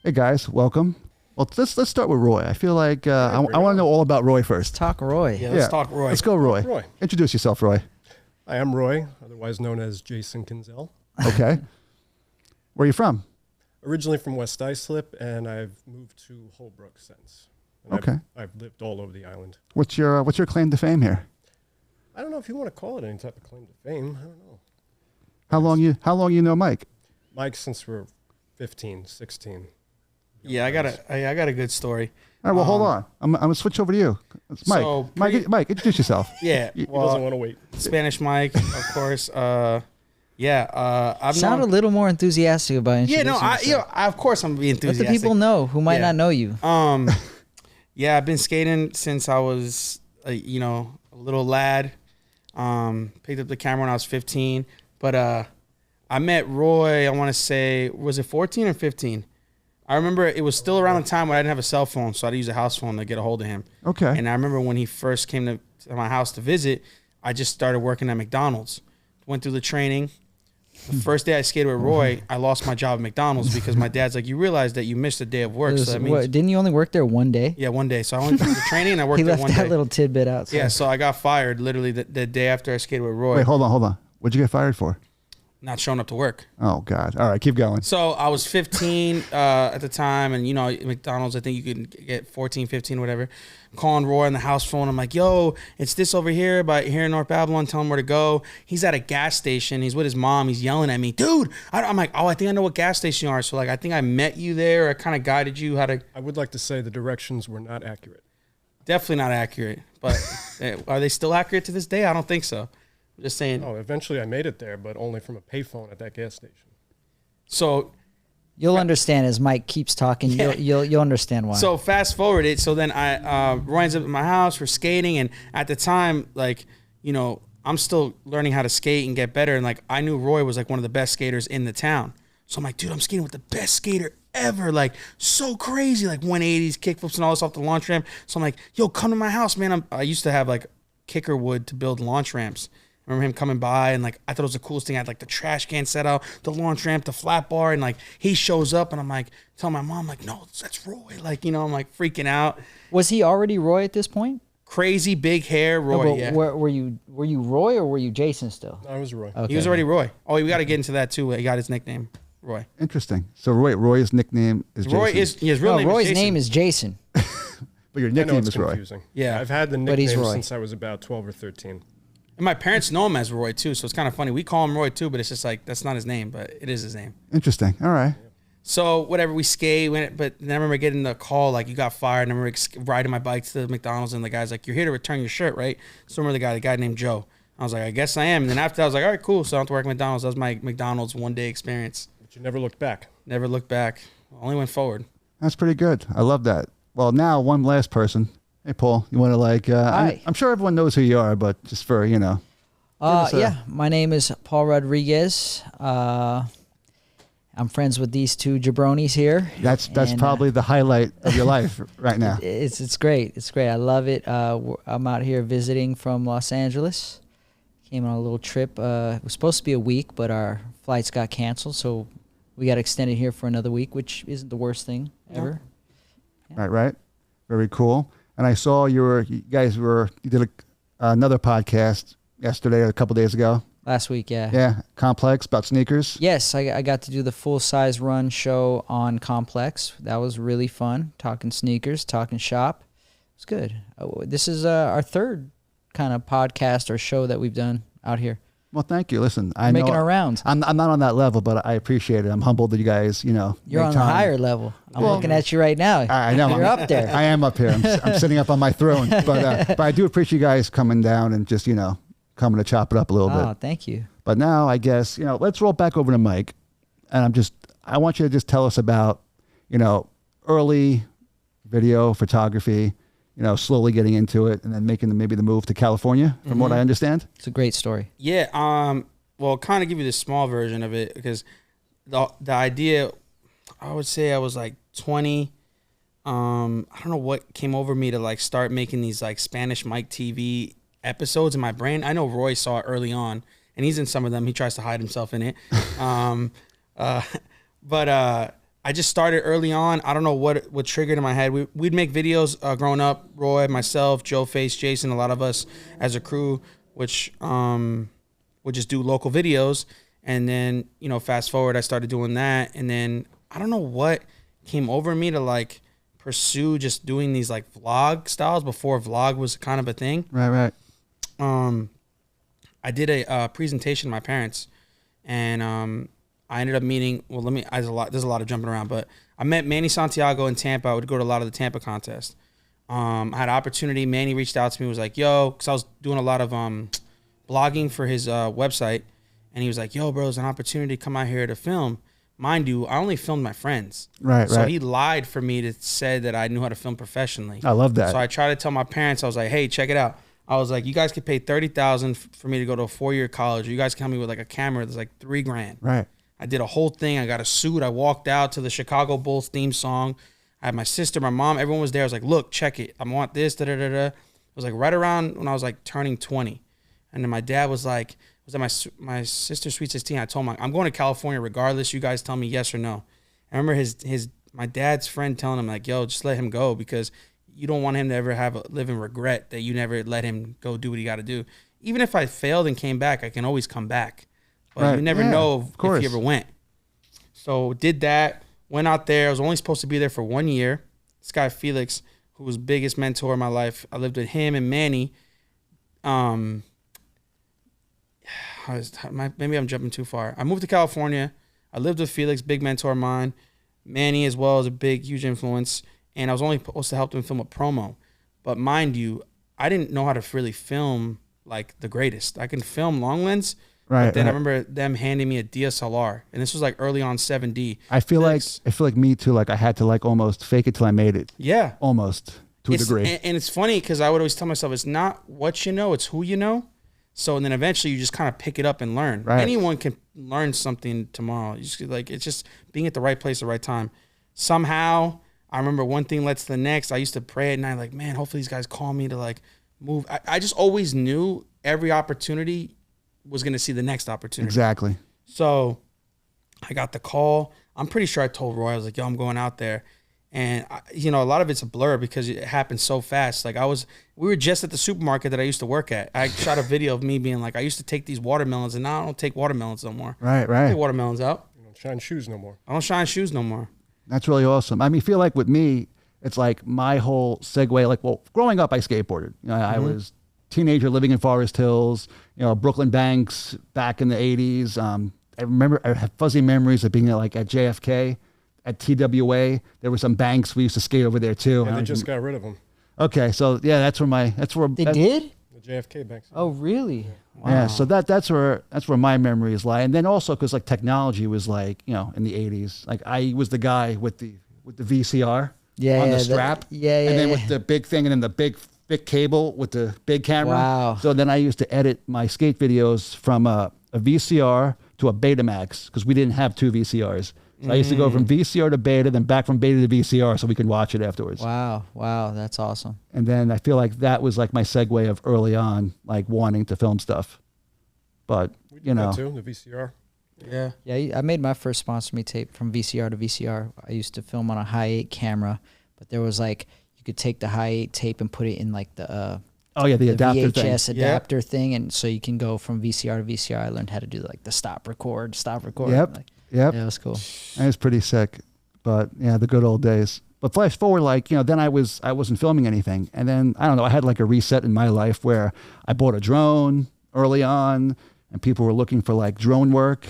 Hey guys, welcome. Well, let's start with Roy. I feel like I want to know all about Roy first. Talk Roy. Yeah, let's talk Roy. Let's go, Roy. Roy. Introduce yourself, Roy. I am Roy, otherwise known as Jason Kinzel. Okay. Where are you from? Originally from West Islip, and I've moved to Holbrook since. And Okay. I've lived all over the island. What's your claim to fame here? I don't know if you want to call it any type of claim to fame. I don't know. How long you know Mike? Mike, since we're 15, 16. Yeah, I got a good story. All right, well, hold on. I'm gonna switch over to you. It's Mike. So Mike, introduce yourself. Yeah, He doesn't want to wait. Spanish Mike, of course. I've Sound a little more enthusiastic about introducing yourself. of course I'm being Let enthusiastic. the people know who might not know you. Yeah, I've been skating since I was, a little lad. Picked up the camera when I was 15, but I met Roy. I want to say, was it 14 or 15? I remember it was still around the time when I didn't have a cell phone, so I had to use a house phone to get a hold of him. Okay. And I remember when he first came to my house to visit, I just started working at McDonald's. Went through the training. The first day I skated with Roy, I lost my job at McDonald's because my dad's like, you realize that you missed a day of work. So that means, Didn't you only work there one day? yeah, one day. So I went through the training and I worked He there left one that day. little tidbit out. Yeah, so I got fired literally the day after I skated with Roy. Wait, hold on. What'd you get fired for? Not showing up to work. Oh God. All right, keep going. So I was 15 at the time, and McDonald's, I think you could get 14, 15, whatever. Calling Roy on the house phone. I'm like, yo, it's this over here here in North Babylon. Tell him where to go. He's at a gas station. He's with his mom. He's yelling at me, dude. I'm like, oh, I think I know what gas station you are. So I think I met you there. I kind of guided you how to. I would like to say the directions were not accurate. Definitely not accurate, but are they still accurate to this day? I don't think so. I'm just saying. Oh, eventually I made it there, but only from a payphone at that gas station. So You'll understand as Mike keeps talking. Yeah. You'll understand why. So fast forward it. So then Roy ends up at my house. We're skating, and at the time, I'm still learning how to skate and get better. And I knew Roy was one of the best skaters in the town. So I'm like, dude, I'm skating with the best skater ever. So crazy, 180s, kickflips, and all this off the launch ramp. So I'm like, yo, come to my house, man. I used to have kicker wood to build launch ramps. I remember him coming by, and I thought it was the coolest thing. I had the trash can set out, the launch ramp, the flat bar, and he shows up, and I'm telling my mom, no, that's Roy. I'm freaking out. Was he already Roy at this point? Crazy big hair, Roy. No, but yeah. were you Roy or were you Jason still? I was Roy. Okay. He was already Roy. Oh, we got to get into that too. He got his nickname, Roy. Interesting. So Roy's nickname is Roy Jason. his real No, name Roy's is Jason. name is Jason. But your I know nickname it's is Roy. confusing. Yeah. I've had the But he's nickname Roy. since I was about 12 or 13. And my parents know him as Roy too, so it's kind of funny. We call him Roy too, but it's just that's not his name, but it is his name. Interesting. All right. So whatever, we skate, but then I remember getting the call, you got fired, and I remember riding my bike to the McDonald's, and the guy's like, you're here to return your shirt, right? So I remember the guy named Joe. I was like, I guess I am. And then after that, I was like, all right, cool. So I don't have to work at McDonald's. That was my McDonald's one-day experience. But you never looked back. Never looked back. Only went forward. That's pretty good. I love that. Well, now one last person. Hey, Paul, you want to Hi. I'm sure everyone knows who you are, but just for, My name is Paul Rodriguez. I'm friends with these two jabronis here. That's And, probably the highlight of your life right now. It's great. It's great. I love it. I'm out here visiting from Los Angeles. Came on a little trip. It was supposed to be a week, but our flights got canceled, so we got extended here for another week, which isn't the worst thing ever. Right. Very cool. And I saw you did another podcast yesterday or a couple days ago. Last week, yeah. Yeah, Complex, about sneakers. Yes, I got to do the full-size run show on Complex. That was really fun, talking sneakers, talking shop. It's good. This is our third kind of podcast or show that we've done out here. Well, thank you. Listen, I Making know our rounds. I'm not on that level, but I appreciate it. I'm humbled that you guys, You're make on the time. higher level. I'm looking at you right now. I know. You're up there. I am up here. I'm sitting up on my throne. But I do appreciate you guys coming down and just, coming to chop it up a little Oh, bit. thank you. But now I guess, let's roll back over to Mike. And I want you to just tell us about, early video photography, slowly getting into it and then making maybe the move to California, from what I understand. It's a great story. Yeah. Well, kind of give you the small version of it, because the idea, I would say I was 20. I don't know what came over me to start making these Spanish Mike TV episodes in my brain. I know Roy saw it early on, and he's in some of them. He tries to hide himself in it. But I I just started early on. I don't know what triggered in my head. We'd make videos growing up. Roy, myself, Joe Face, Jason, a lot of us as a crew, which would just do local videos. And then, you know, fast forward, I started doing that. And then I don't know what came over me to like pursue just doing these like vlog styles before vlog was kind of a thing. Right. I did a presentation to my parents, and I ended up meeting. Well, there's a lot of jumping around, but I met Manny Santiago in Tampa. I would go to a lot of the Tampa contests. I had an opportunity. Manny reached out to me, was like, "Yo," because I was doing a lot of blogging for his website, and he was like, "Yo, bro, there's an opportunity to come out here to film." Mind you, I only filmed my friends. So he lied for me to say that I knew how to film professionally. I love that. So I tried to tell my parents, I was like, "Hey, check it out." I was like, "You guys could pay $30,000 for me to go to a 4-year college. Or you guys can help me with like a camera that's like $3,000." Right. I did a whole thing. I got a suit. I walked out to the Chicago Bulls theme song. I had my sister, my mom, everyone was there. I was like, "Look, check it. I want this, da-da-da-da." It was like right around when I was like turning 20. And then my dad was like, was at my sister's Sweet 16. I told him, "I'm going to California regardless. You guys tell me yes or no." I remember my dad's friend telling him like, "Yo, just let him go because you don't want him to ever live in regret that you never let him go do what he got to do. Even if I failed and came back, I can always come back. But you never know if he ever went." So did that, went out there. I was only supposed to be there for 1 year. This guy, Felix, who was biggest mentor in my life, I lived with him and Manny. Maybe I'm jumping too far. I moved to California. I lived with Felix, big mentor of mine. Manny as well is a big, huge influence. And I was only supposed to help them film a promo. But mind you, I didn't know how to really film like the greatest. I can film long lens. Right. But then I remember them handing me a DSLR. And this was like early on 7D. I feel like me too. Like I had to like almost fake it till I made it. Yeah. Almost to a degree. And it's funny because I would always tell myself, it's not what you know, it's who you know. So and then eventually you just kind of pick it up and learn. Right. Anyone can learn something tomorrow. You just, like, it's just being at the right place at the right time. Somehow, I remember one thing led to the next. I used to pray at night, like, man, hopefully these guys call me to like move. I just always knew every opportunity was going to see the next opportunity. Exactly. So I got the call. I'm pretty sure I told Roy, I was like, "Yo, I'm going out there." And a lot of it's a blur because it happened so fast. Like we were just at the supermarket that I used to work at. I shot a video of me being like, I used to take these watermelons and now I don't take watermelons no more. Right. I take watermelons out. You don't shine shoes no more. I don't shine shoes no more. That's really awesome. I mean, I feel like with me, it's like my whole segue, like, well, growing up, I skateboarded. I was a teenager living in Forest Hills, Brooklyn Banks back in the 80s. I remember I have fuzzy memories of being like at JFK. At TWA, there were some banks we used to skate over there too. Yeah, they just got rid of them. Okay, so yeah, that's where they did the JFK banks. Oh, really? Yeah. Wow. Yeah, so that's where my memories lie, and then also because like technology was like in the 80s, like I was the guy with the VCR on the strap, and then with the big thing, and then the big thick cable with the big camera. Wow. So then I used to edit my skate videos from a VCR to a Betamax because we didn't have 2 VCRs. So I used to go from VCR to Beta, then back from Beta to VCR so we could watch it afterwards. Wow, that's awesome. And then I feel like that was like my segue of early on, like wanting to film stuff. But, we did that too, the VCR. Yeah, I made my first Sponsor Me tape from VCR to VCR. I used to film on a high 8 camera, but there was like, you could take the high 8 tape and put it in like the the adapter VHS thing. adapter thing, and so you can go from VCR to VCR. I learned how to do like the stop record. Yep. Like, Yep. Yeah, it was cool. It was pretty sick. But yeah, the good old days. But flash forward, like, then I wasn't filming anything. And then, I don't know, I had like a reset in my life where I bought a drone early on and people were looking for like drone work.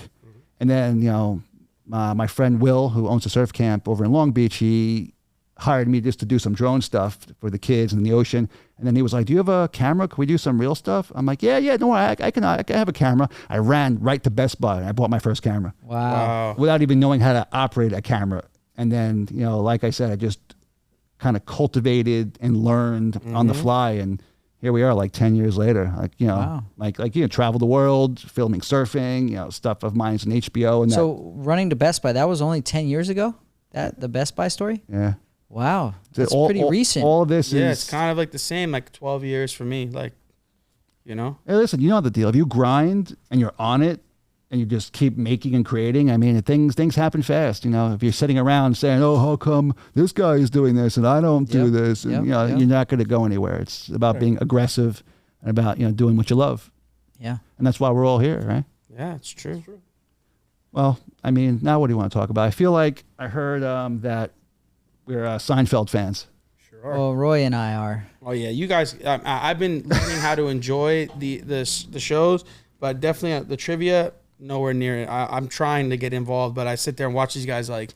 And then, my friend Will, who owns a surf camp over in Long Beach, he hired me just to do some drone stuff for the kids in the ocean. And then he was like, "Do you have a camera? Can we do some real stuff?" I'm like, yeah, don't worry, I can have a camera. I ran right to Best Buy and I bought my first camera. Wow. Without even knowing how to operate a camera. And then, like I said, I just kind of cultivated and learned on the fly. And here we are like 10 years later, like, travel the world, filming surfing, stuff of mine's in HBO. And so running to Best Buy, that was only 10 years ago? The Best Buy story? Yeah. Wow, that's pretty recent. All of this is... Yeah, it's kind of like the same, like 12 years for me, like, Hey, listen, you know the deal. If you grind and you're on it, and you just keep making and creating, I mean, things happen fast. You know, if you're sitting around saying, "Oh, how come this guy is doing this and I don't do this?" And you know, you're not going to go anywhere. It's about being aggressive and about doing what you love. Yeah, and that's why we're all here, right? Yeah, it's true. Well, I mean, now what do you want to talk about? I feel like I heard that we're Seinfeld fans. Sure are. Well, Roy and I are. Oh yeah, you guys. I've been learning how to enjoy the shows, but definitely the trivia nowhere near it. I'm trying to get involved, but I sit there and watch these guys like.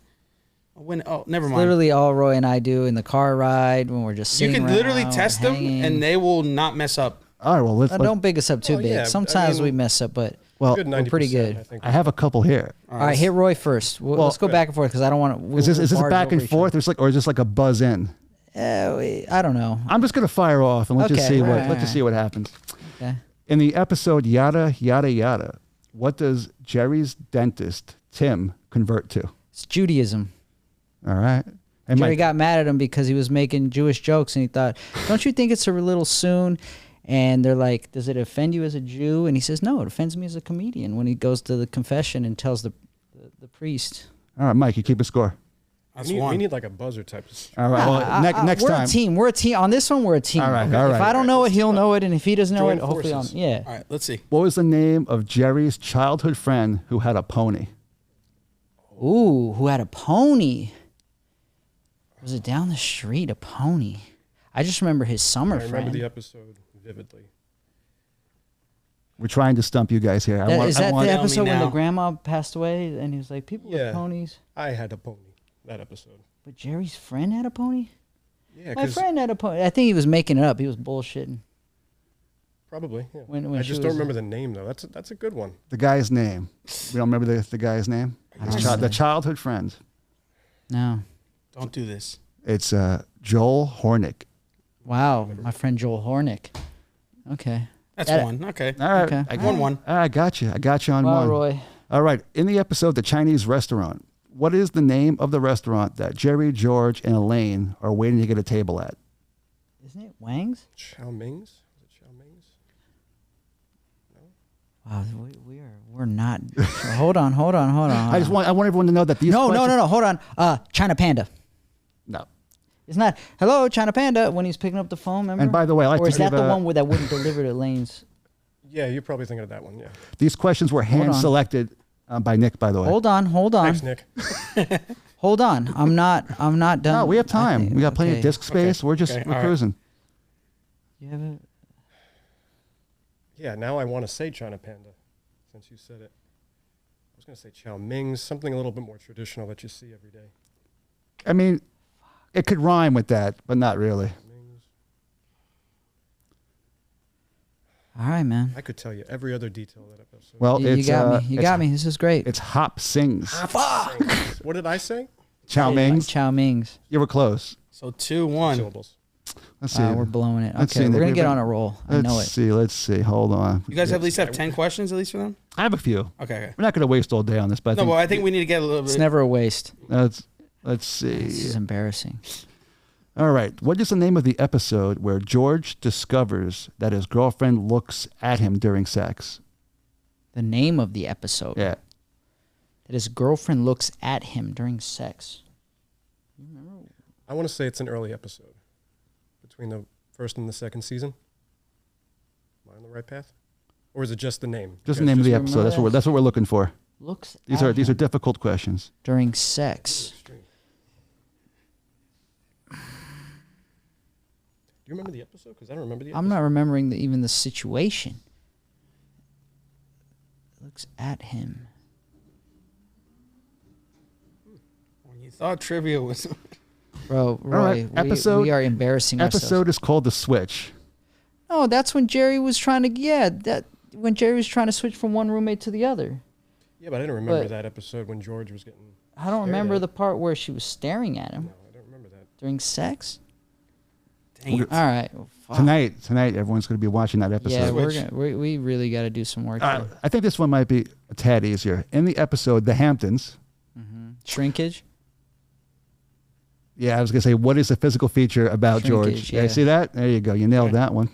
Never mind. Literally all Roy and I do in the car ride when we're just You sitting can literally around, test them, hanging. and they will not mess up. All right, well, let's Don't big us up too Oh, big. yeah, I Sometimes mean, we mess up, but well, Good we're pretty 90%, good. I think. I have a couple here. all right, hit Roy first. Let's go back and forth because I don't want to. Is this a back and forth, or is this like a buzz in? I don't know. I'm just gonna fire off and let's just Okay, see all what right, let's just see what happens. Okay. In the episode Yada Yada Yada, what does Jerry's dentist Tim convert to? It's Judaism. All right. And Jerry Mike, got mad at him because he was making Jewish jokes, and he thought, "Don't you think it's a little soon?" And they're like, "Does it offend you as a Jew?" And he says, "No, it offends me as a comedian." When he goes to the confession and tells the priest. all right, Mike, you keep a score. That's we one. need like a buzzer type of All right. Well, next we're time. a team. We're a team. On this one, we're a team. All right, Okay? all If right. I don't know it, he'll team know it, and if he doesn't know Join it, hopefully, forces. yeah. All right, let's see. What was the name of Jerry's childhood friend who had a pony? Ooh, who had a pony? Was it down the street? A pony. I just remember his summer I remember friend. the episode vividly. We're trying to stump you guys here. Is that the Tell me episode when the now. grandma passed away and he was like, people with Yeah. ponies? I had a pony that episode. But Jerry's friend had a pony? Yeah, My because friend had a pony. I think he was making it up. He was bullshitting. probably. Yeah. When I she just don't was- remember the name though. That's a good one. the guy's name. We don't remember the guy's name. I don't know. The childhood friend. No. Don't do this. It's Joel Hornick. Wow. My friend Joel Hornick. Okay. That's That- one. Okay. All right. Okay. I, One. I got you. I got you on Wow, one. Roy. All right. In the episode, The Chinese Restaurant, what is the name of the restaurant that Jerry, George, and Elaine are waiting to get a table at? Isn't it Wang's? Chow Ming's? Is it Chow Ming's? Wow, we're not. hold on. I want everyone to know that these No, questions... hold on. China Panda. No. It's not, hello, China Panda, when he's picking up the phone, remember? And by the way, I like or to is that give the a- one that wouldn't deliver to Lane's? Yeah, you're probably thinking of that one. Yeah. These questions were Hold on. hand-selected by Nick, by the way. Hold on. Thanks, Nick. Hold on. I'm not done. No, we have I time. think- We got plenty of okay. disk space. Okay. We're just Okay. we're All right. cruising. You have it? Yeah, now I want to say China Panda, since you said it. I was going to say Chow Ming's, something a little bit more traditional that you see every day. I mean, it could rhyme with that, but not really. Ming's. All right, man. I could tell you every other detail of that episode. Well, You it's got me. You it's- got me. This is great. It's Hop Sings. What did I say? Chow Ming's. Chow Ming's. You were close. So 2-1. Syllables. Let's see. We're blowing it. Let's Okay, see, we're Nick, going to get we've on a roll. I Let's know it. see. Let's see. Hold on. You guys at least have 10 questions at least for them? I have a few. Okay. We're not going to waste all day on this, but No, but I think we need to get a little It's bit. never a waste. let's This see. is embarrassing. All right. What is the name of the episode where George discovers that his girlfriend looks at him during sex? The name of the episode. Yeah. That his girlfriend looks at him during sex. I want to say it's an early episode. Between the first and the second season. Am I on the right path? Or is it just the name? Just You the guys name of the remember episode. that? That's what we're looking for. Looks These at are him difficult questions. during sex. Extreme. Do you remember the episode? Because I don't remember the episode. I'm not remembering even the situation. Looks at him. When you thought trivia was. Bro, Roy, right, episode- we are embarrassing ourselves. Episode is called The Switch. No, that's when Jerry was trying to, when Jerry was trying to switch from one roommate to the other. Yeah, but I didn't remember But- that episode when George was getting. I don't stared remember at. the part where she was staring at him No, I don't remember that. during sex. Dang it. All right. Well, fuck. Tonight, everyone's going to be watching that episode. Yeah, Switch. we really got to do some work. here. I think this one might be a tad easier. In the episode, The Hamptons. Shrinkage. Yeah, I was going to say, what is the physical feature about Shrinkage, George? yeah. See that? There you go. You nailed that one.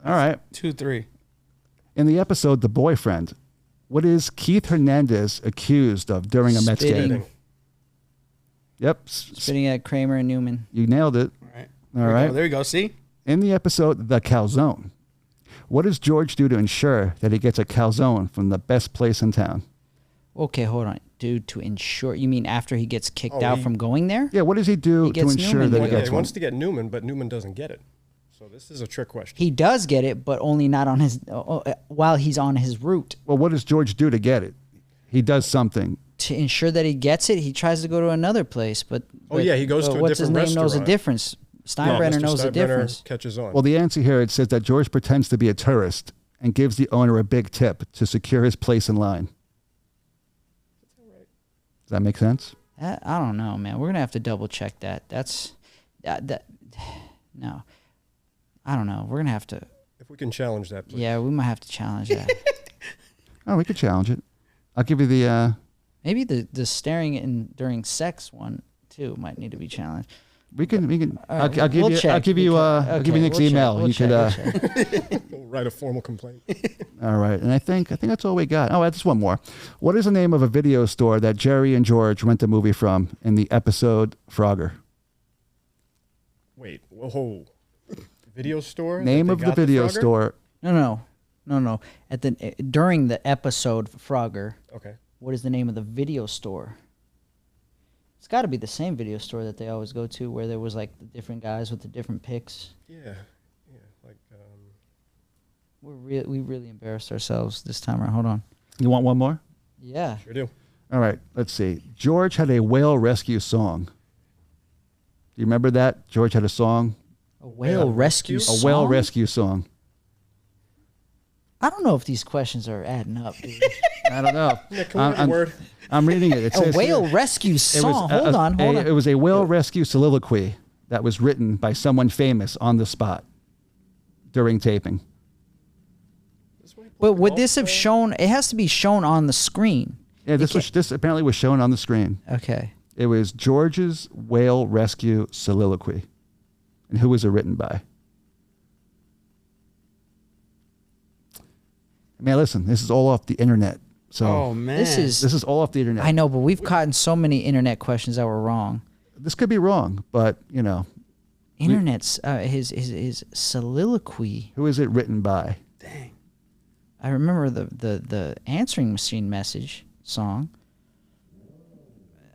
All right. 2-3. In the episode, The Boyfriend, What is Keith Hernandez accused of during a Mets Spitting. game? Yep. Spitting at Kramer and Newman. You nailed it. All right. All right. There you go. See? In the episode The Calzone, what does George do to ensure that he gets a calzone from the best place in town? Okay, hold on. Dude, to ensure, you mean after he gets kicked Oh, out from going there? Yeah, what does he do He to gets ensure Newman that to he do it. gets He one? wants to get Newman, but Newman doesn't get it. So this is a trick question. He does get it, but only not on his while he's on his route. Well, what does George do to get it? He does something. To ensure that he gets it, he tries to go to another place. But yeah, he goes to a what's his different name knows the restaurant. difference. Steinbrenner Mr. knows the Steinbrenner difference. catches on. Well, the answer here, it says that George pretends to be a tourist and gives the owner a big tip to secure his place in line. Does that make sense? I don't know, man. We're gonna have to double check that. That's that. No, I don't know. We're gonna have to. if we can challenge that, please. Yeah, we might have to challenge that. Oh, we could challenge it. I'll give you the... Maybe the staring in during sex one too might need to be challenged. We can. All right, I'll give we'll you. check. I'll give you. I'll give you Nick's we'll email. check, You we'll could. check, we'll check. We'll write a formal complaint. All right, and I think that's all we got. Oh, just one more. What is the name of a video store that Jerry and George rent a movie from in the episode Frogger? Wait, whoa. Video store? Name that of they the got video Frogger? store. No. At the during the episode Frogger, Okay. what is the name of the video store? It's got to be the same video store that they always go to, where there was like the different guys with the different picks. Yeah. Like, We really embarrassed ourselves this time around. Hold on. You want one more? Yeah. sure do. All right. Let's see. George had a whale rescue song. Do you remember that? George had a song, A whale Whale rescue rescue? a whale song? rescue song. I don't know if these questions are adding up, dude. I don't know. Nick, can we have a word? I'm reading it. It A says whale here- rescue song. Hold on. It was a whale rescue soliloquy that was written by someone famous on the spot during taping. But would this have shown? It has to be shown on the screen. Yeah, this apparently was shown on the screen. Okay. It was George's whale rescue soliloquy. And who was it written by? Man, listen, this is all off the internet. So Oh man. This is all off the internet. I know, but we've gotten so many internet questions that were wrong. This could be wrong, but you know, Internet's his soliloquy. who is it written by? Dang. I remember the answering machine message song.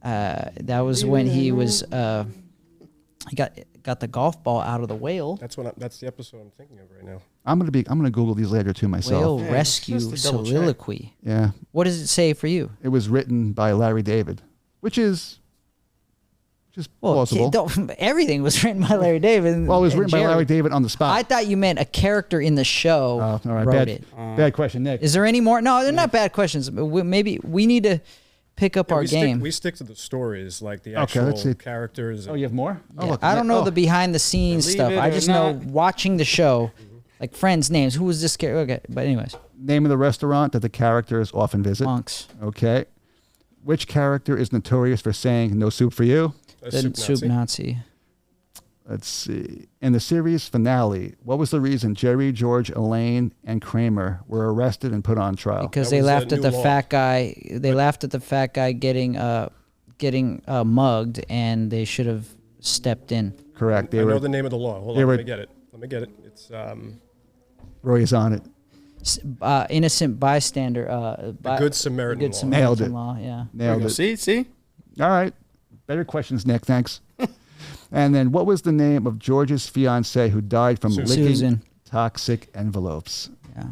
That was when he was he got the golf ball out of the whale. That's the episode I'm thinking of right now. I'm gonna Google these later too myself. Whale Yeah, rescue just to double check. soliloquy. Yeah, What does it say for you? it was written by Larry David, which is plausible. Everything was written by Larry David. Well, it was and written by Jerry. Larry David on the spot. I thought you meant a character in the show Oh, all right, wrote bad, it. bad question, Nick. Is there any more? No, they're not bad questions. Maybe we need to pick up Yeah, our we game. we stick to the stories, like the Okay, actual let's see. characters. Oh, you have more? Oh, Yeah, look, I don't know oh, the behind the scenes Believe stuff. it I or just know not. watching the show, like friends' names. Who was this character? Okay, but anyways, name of the restaurant that the characters often visit. monks. Okay. Which character is notorious for saying "no soup for you"? The soup Nazi. Let's see. In the series finale, what was the reason Jerry, George, Elaine, and Kramer were arrested and put on trial? Because That they was, laughed at new the law. fat guy. They laughed at the fat guy getting mugged, and they should have stepped in. Correct. They I know were. the name of the law. Hold they on, were- let me get it. It's Roy is on it. Innocent bystander. the Good Samaritan Good law. Nailed Samaritan it. law. Yeah. There you Nailed go. it. See? All right. Better questions, Nick. Thanks. And then, what was the name of George's fiancee who died from Susan. licking Susan. toxic envelopes? Yeah.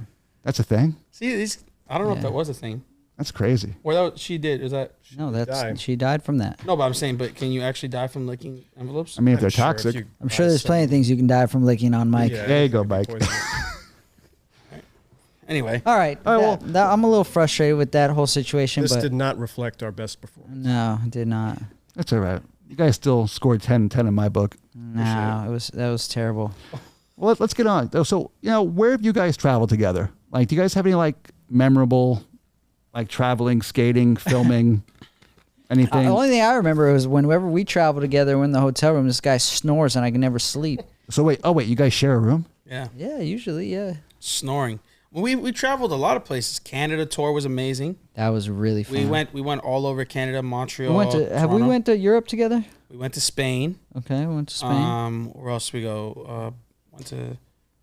That's a thing. See these? I don't know if Yeah. that was a thing. That's crazy. Or that she did. Is that? No, died. she died from that. No, but I'm saying, but can you actually die from licking envelopes? I mean, if I'm they're sure if toxic. you I'm sure buy there's plenty of some- things you can die from licking on Mike. Yeah, There you go, it could be Mike. poisonous. Anyway. All right. All right, I'm a little frustrated with that whole situation, This but did not reflect our best performance. no, it did not. That's all right. You guys still scored 10-10 in my book. No, that was terrible. Well, let's get on. So, where have you guys traveled together? Like, do you guys have any, like, memorable, like, traveling, skating, filming, anything? The only thing I remember was whenever we travel together, we're in the hotel room, this guy snores and I can never sleep. So, wait, you guys share a room? Yeah. Yeah, usually, yeah. Snoring. We traveled a lot of places. Canada tour was amazing. That was really fun. We went all over Canada, Montreal. We went to Europe together? We went to Spain. Okay, we went to Spain. Where else we go?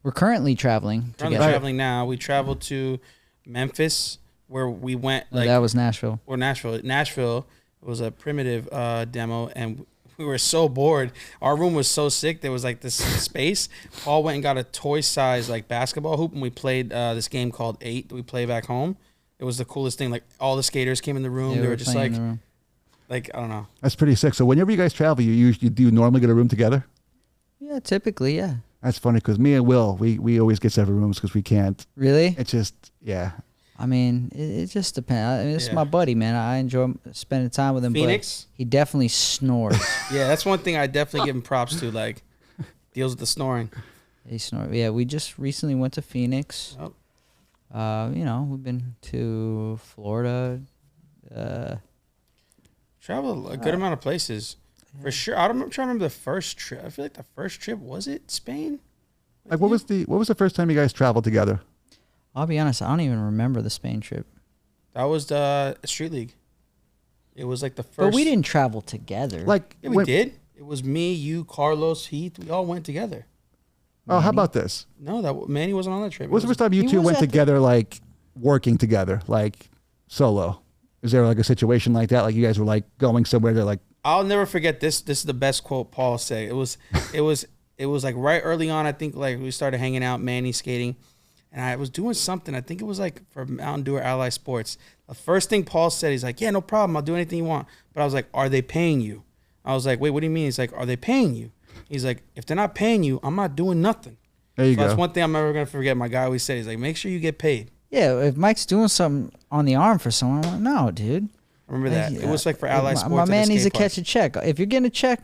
We're currently traveling. Traveling now. We traveled to Memphis, where we went. That was Nashville. Or Nashville. Nashville was a primitive demo, and we were so bored. Our room was so sick. There was like this space. Paul went and got a toy size like basketball hoop, and we played this game called 8 that we play back home. It was the coolest thing. Like all the skaters came in the room. Yeah, they were just like I don't know. That's pretty sick. So whenever you guys travel, you do normally get a room together? Yeah, typically, yeah. That's funny because me and Will, we always get separate rooms because we can't. Really? It's just, yeah. I mean, it just depends. I mean, this is my buddy, man. I enjoy spending time with him. Phoenix? But he definitely snores. Yeah, that's one thing I definitely give him props to. Like, deals with the snoring. He snores. Yeah, we just recently went to Phoenix. Oh. We've been to Florida. Traveled a good amount of places. Yeah. For sure. I'm trying to remember the first trip. I feel like the first trip, was it Spain? Like, what was the first time you guys traveled together? I'll be honest, I don't even remember the Spain trip. That was the Street League. It was like the first. But we didn't travel together. Like, yeah, we did. It was me, you, Carlos, Heath. We all went together. Oh, Manny? How about this? No, Manny wasn't on that trip. What was the first time you two went together, like working together, like solo? Is there like a situation like that? Like you guys were like going somewhere to like. I'll never forget this. This is the best quote Paul said. It was like right early on. I think like we started hanging out, Manny skating. And I was doing something. I think it was like for Mountain Dew or Ally Sports. The first thing Paul said, he's like, yeah, no problem. I'll do anything you want. But I was like, are they paying you? I was like, wait, what do you mean? He's like, are they paying you? He's like, if they're not paying you, I'm not doing nothing. There you go. That's one thing I'm never going to forget. My guy always said, he's like, make sure you get paid. Yeah, if Mike's doing something on the arm for someone, I'm like, no, dude. I remember that. It was like for Ally Sports. My man needs to catch a check. If you're getting a check,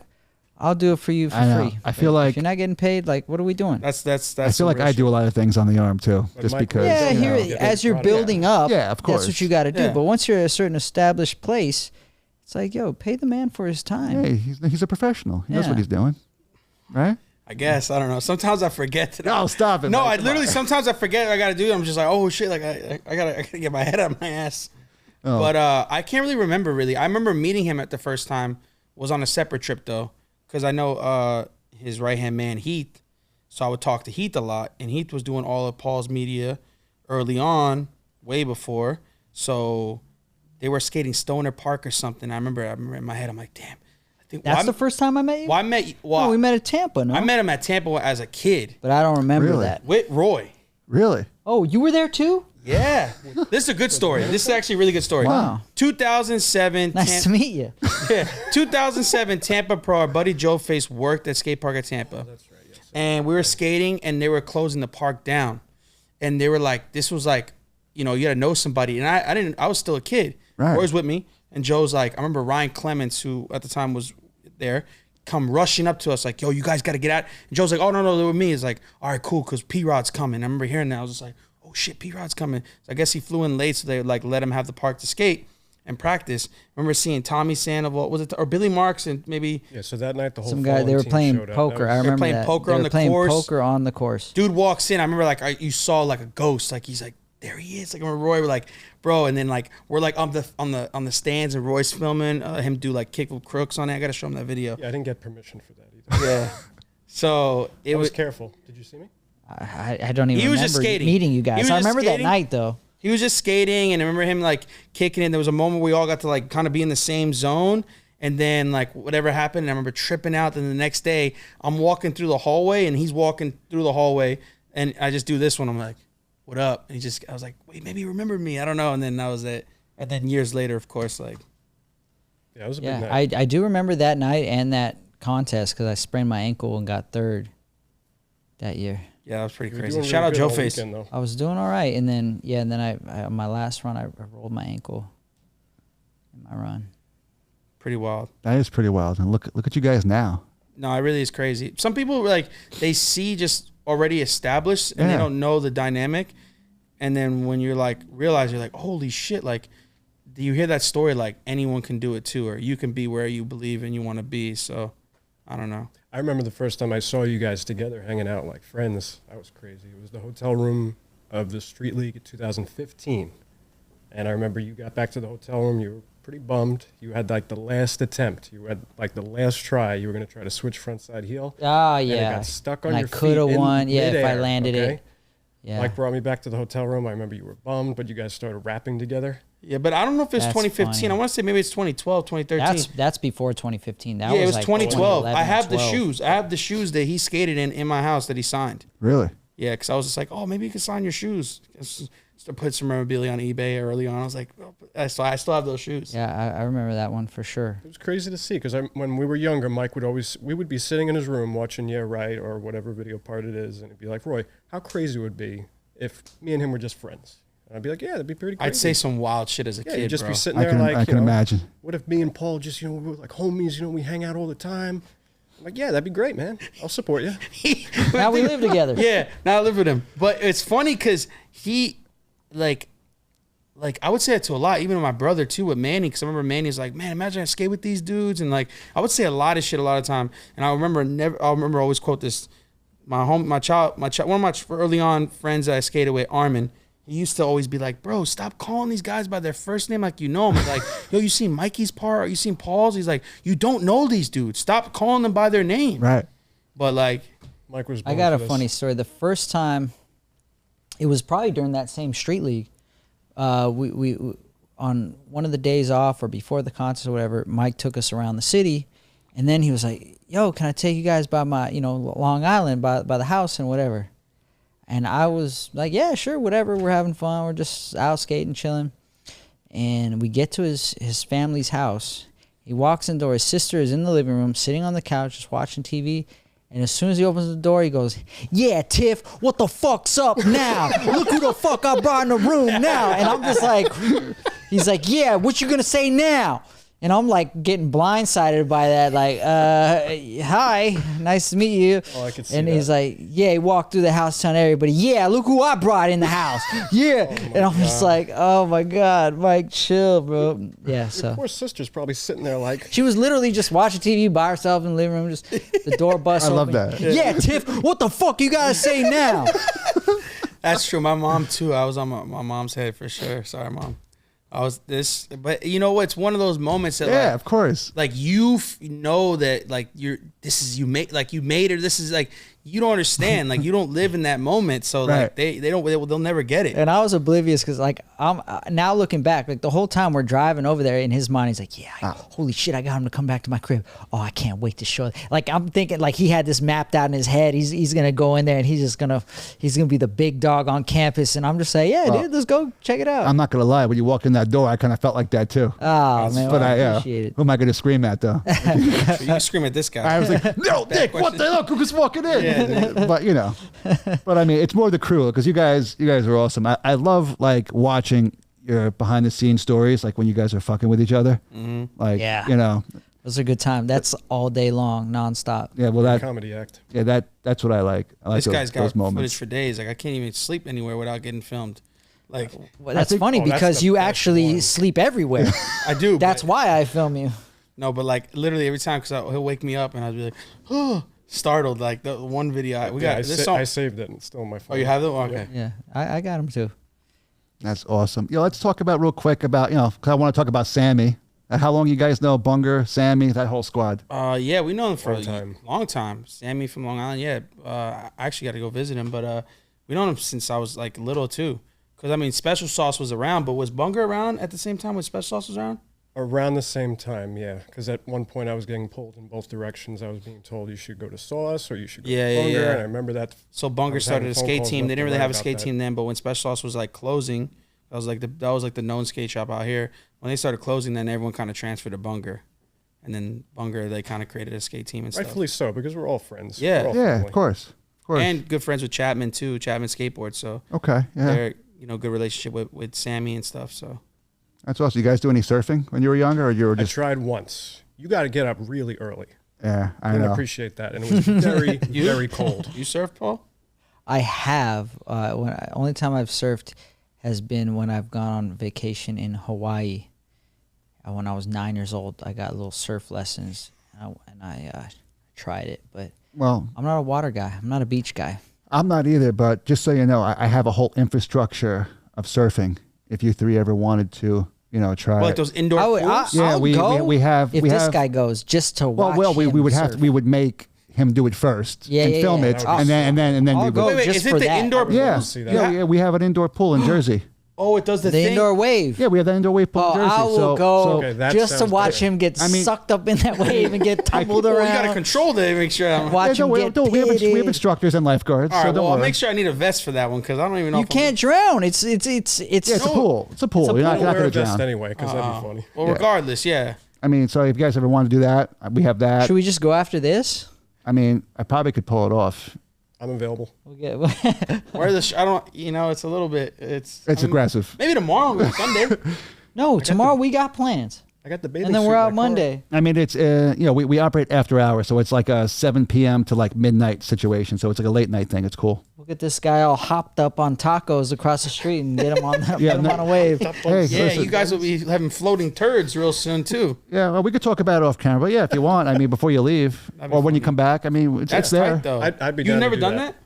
I'll do it for you for free. I feel like if you're not getting paid, like, what are we doing? That's. I feel like I do a lot of things on the arm too, just because. Yeah, as you're building up, yeah, of course, that's what you got to do. Yeah. But once you're at a certain established place, it's like, yo, pay the man for his time. Hey, he's a professional. He knows what he's doing, right? I guess I don't know. Sometimes I forget to. No, stop it. No, I literally sometimes I forget what I got to do. I'm just like, oh shit, like I gotta get my head out of my ass. Oh. But I can't really remember. Really, I remember meeting him at the first time. Was on a separate trip though. Because I know his right-hand man, Heath, so I would talk to Heath a lot, and Heath was doing all of Paul's media early on, way before, so they were skating Stoner Park or something. I remember in my head, I'm like, damn. I think That's the first time I met you? No, we met at Tampa, no? I met him at Tampa as a kid. But I don't remember that. With Roy. Really? Oh, you were there too? Yeah. This is a good story. This is actually a really good story. Wow. 2007. Nice to meet you. Yeah. 2007 Tampa Pro. Our buddy Joe Face worked at skate park at Tampa. Oh, that's right. Yes. And we were skating and they were closing the park down. And they were like, this was like, you got to know somebody. And I was still a kid. Right. Roy's with me. And Joe's like, I remember Ryan Clements, who at the time was there, come rushing up to us like, yo, you guys got to get out. And Joe's like, oh, no, they were me. He's like, all right, cool, because P-Rod's coming. I remember hearing that. I was just like, oh shit, P-Rod's coming. So I guess he flew in late, so they like let him have the park to skate and practice. I remember seeing Tommy Sandoval, was it, or Billy Marks, and maybe so that night the whole they were playing poker. I remember they were playing poker on the course. Poker on the course. Dude walks in. I remember like you saw like a ghost. Like he's like, there he is. Like I remember Roy were like, bro, and then like we're like on the stands and Roy's filming him do like kick with crooks on it. I gotta show him that video. Yeah, I didn't get permission for that either. Yeah. So I was careful. Did you see me? I don't even remember meeting you guys. I remember that night though. He was just skating, and I remember him like kicking it. There was a moment where we all got to like kind of be in the same zone, and then like whatever happened, and I remember tripping out. Then the next day, I'm walking through the hallway, and he's walking through the hallway, and I just do this one. I'm like, "What up?" And I was like, "Wait, maybe he remembered me." I don't know. And then that was it. And then years later, of course, like, yeah, it was a big night. I do remember that night and that contest because I sprained my ankle and got third that year. Yeah, that was pretty crazy. Shout out Joe Face. I was doing all right, and then I on my last run I rolled my ankle in my run. Pretty wild. That is pretty wild. And look at you guys now. No, it really is crazy. Some people like they see just already established and they don't know the dynamic, and then when you're like realize you're like, holy shit! Like you hear that story like anyone can do it too, or you can be where you believe and you want to be. So I don't know. I remember the first time I saw you guys together hanging out like friends. That was crazy. It was the hotel room of the Street League in 2015. And I remember you got back to the hotel room. You were pretty bummed. You had like the last attempt. You had like the last try. You were going to try to switch frontside heel. Oh, And yeah. it got stuck on And your I feet. could have in won. Yeah, if I midair, landed okay? it. Yeah. Mike brought me back to the hotel room. I remember you were bummed, but you guys started rapping together. Yeah, but I don't know if it's That's 2015. funny. I want to say maybe it's 2012, 2013. That's before 2015. That yeah, it was like 2012. 2011 I have or the 12. shoes. I have the shoes that he skated in my house that he signed. Really? Yeah, because I was just like, oh, maybe you can sign your shoes. To put some memorabilia on eBay early on. I was like, oh, I still have those shoes. Yeah, I remember that one for sure. It was crazy to see because when we were younger, Mike we would be sitting in his room watching Yeah Right or whatever video part it is, and it'd be like, Roy, how crazy it would be if me and him were just friends. And I'd be like, yeah, that'd be pretty crazy. I'd say some wild shit as a kid, you'd just bro. be sitting I there can, like, I can imagine. what if me and Paul just, we were like homies, we hang out all the time. I'm like, yeah, that'd be great, man. I'll support you. Now we live together. Yeah, now I live with him. But it's funny because he, like I would say it to a lot, even with my brother too, with Manny, because I remember Manny was like, man, imagine I skate with these dudes, and like I would say a lot of shit a lot of time, and I remember always quote this, one of my early on friends that I skated with, Armin, he used to always be like, bro, stop calling these guys by their first name like you know them. Like, yo, you seen Mikey's part? You seen Paul's? He's like, you don't know these dudes. Stop calling them by their name. Right. But like, Mike was. I got a funny story. The first time, it was probably during that same street league. We on one of the days off or before the concert or whatever, Mike took us around the city, and then he was like, yo, can I take you guys by my, Long Island, by the house and whatever. And I was like, yeah, sure, whatever. We're having fun. We're just out skating, chilling. And we get to his family's house. He walks in the door. His sister is in the living room, sitting on the couch, just watching TV. And as soon as he opens the door, he goes, yeah, Tiff, what the fuck's up now? Look who the fuck I brought in the room now. And I'm just like, he's like, yeah, what you gonna say now? And I'm like getting blindsided by that, like, hi, nice to meet you. Oh, I could see and that. he's like, yeah, he walked through the house telling everybody, yeah, look who I brought in the house. Yeah. And I'm just like, oh my God, Mike, chill, bro. Yeah, so. Your poor sister's probably sitting there like. She was literally just watching TV by herself in the living room, just the door bust I open. love that. Yeah, Tiff, what the fuck you gotta say now? that's true. My mom too. I was on my mom's head for sure. Sorry, Mom. I was this, but you know what? It's one of those moments that, Yeah, like, of course. like you know that like you made it. This is like you don't understand. Like you don't live in that moment, so like Right. they'll never get it. And I was oblivious because, like, I'm now looking back, like the whole time we're driving over there, in his mind, he's like, "Yeah, holy shit, I got him to come back to my crib. Oh, I can't wait to show." Like I'm thinking, like he had this mapped out in his head. He's gonna go in there and he's gonna be the big dog on campus. And I'm just saying, yeah, dude, let's go check it out. I'm not gonna lie. When you walk in that door, I kind of felt like that too. Oh man, But well, I I appreciate it. who am I gonna scream at though? You can scream at this guy. I was like, no, Dick, what the hell? Who's walking in? But but I mean, it's more the crew because you guys are awesome. I love like watching your behind the scenes stories, like when you guys are fucking with each other. Mm-hmm. Like, Yeah. it was a good time. That's all day long, nonstop. yeah. Well, that Comedy act. yeah, that's what I like. I like This guy's got those moments. footage for days. Like I can't even sleep anywhere without getting filmed. Like Well, that's think- funny oh, that's because the you best actually one. sleep everywhere. I do. That's but, why I film you. no, but like literally every time because he'll wake me up and I'll be like, oh, startled. Like the one video we got this song. I saved it and it's still on my phone. Oh, you have them? Okay. Yeah, I got him too. That's awesome. Let's talk about real quick about because I want to talk about Sammy. How long you guys know Bunger, Sammy, that whole squad? Yeah, we know him for Long a time. long time. Sammy from Long Island. Yeah, I actually got to go visit him, but we known him since I was like little too. Because I mean, Special Sauce was around, but was Bunger around at the same time when Special Sauce was around? Around the same time, yeah. Because at one point I was getting pulled in both directions. I was being told you should go to Sauce or you should go Yeah, to yeah, Bunger. yeah. And I remember that. So I Bunger was started having a phone skate calls team. left They didn't and really right have a about skate that. team then, but when Special Sauce was like closing, that was like the known skate shop out here. When they started closing, then everyone kind of transferred to Bunger, and then Bunger they kind of created a skate team and stuff. Rightfully so, because we're all friends. Yeah. We're all Yeah, family. of course. And good friends with Chapman too. Chapman Skateboard. So Okay, yeah, they're good relationship with Sammy and stuff. So that's awesome. You guys do any surfing when you were younger, or you were I just? tried once. You got to get up really early. Yeah, I I know. appreciate that. And it was very, very cold. you surf, Paul? I have. Only time I've surfed has been when I've gone on vacation in Hawaii. When I was 9 years old, I got little surf lessons, and I tried it. But Well, I'm not a water guy. I'm not a beach guy. I'm not either, but just so you know, I have a whole infrastructure of surfing. If you three ever wanted to, try Like it. those indoor pools? Yeah, I'll we have. If we this have, guy goes, just to watch. we him would surf. we would make him do it first and film it, I'll- and then I'll we go would. Wait, just is it for the that. indoor pool? Yeah, see that. yeah, we have an indoor pool in Jersey. Oh, it does the The thing? indoor wave. Yeah, we have that indoor wave pool Oh, in Jersey. I will so, go Okay, that just to sounds watch good. him get I mean- sucked up in that wave and get tumbled Well, around. you got to control that and make sure I'm... Watch him we get we have pitted. instructors and lifeguards. All so right, don't well, I'll worry. make sure I need a vest for that one because I don't even know You if I'm- can't drown. It's Yeah, it's a No. pool. It's a pool. You're not, I'll you're not wear going a to vest drown. anyway, because that'd be funny. Well, Yeah. regardless, yeah. I mean, so if you guys ever want to do that, we have that. Should we just go after this? I mean, I probably could pull it off. I'm available. We'll get. Where the I don't, it's a little bit, it's Aggressive. Maybe tomorrow, maybe Sunday. No, tomorrow we got plans, I got the bathing and then suit we're in out my car. Monday. I mean, it's we operate after hours, so it's like a 7 p.m. to like midnight situation. So it's like a late night thing. It's cool. We'll get this guy all hopped up on tacos across the street and get him on Yeah, get him no- on a wave. Hey, Yeah, listen, you guys will be having floating turds real soon, too. Yeah, well, we could talk about it off camera. But yeah, if you want, I mean, before you leave That'd be or when you funny. come back, I mean, it's That's there. tight, though. I'd be You've down to never do done that. that?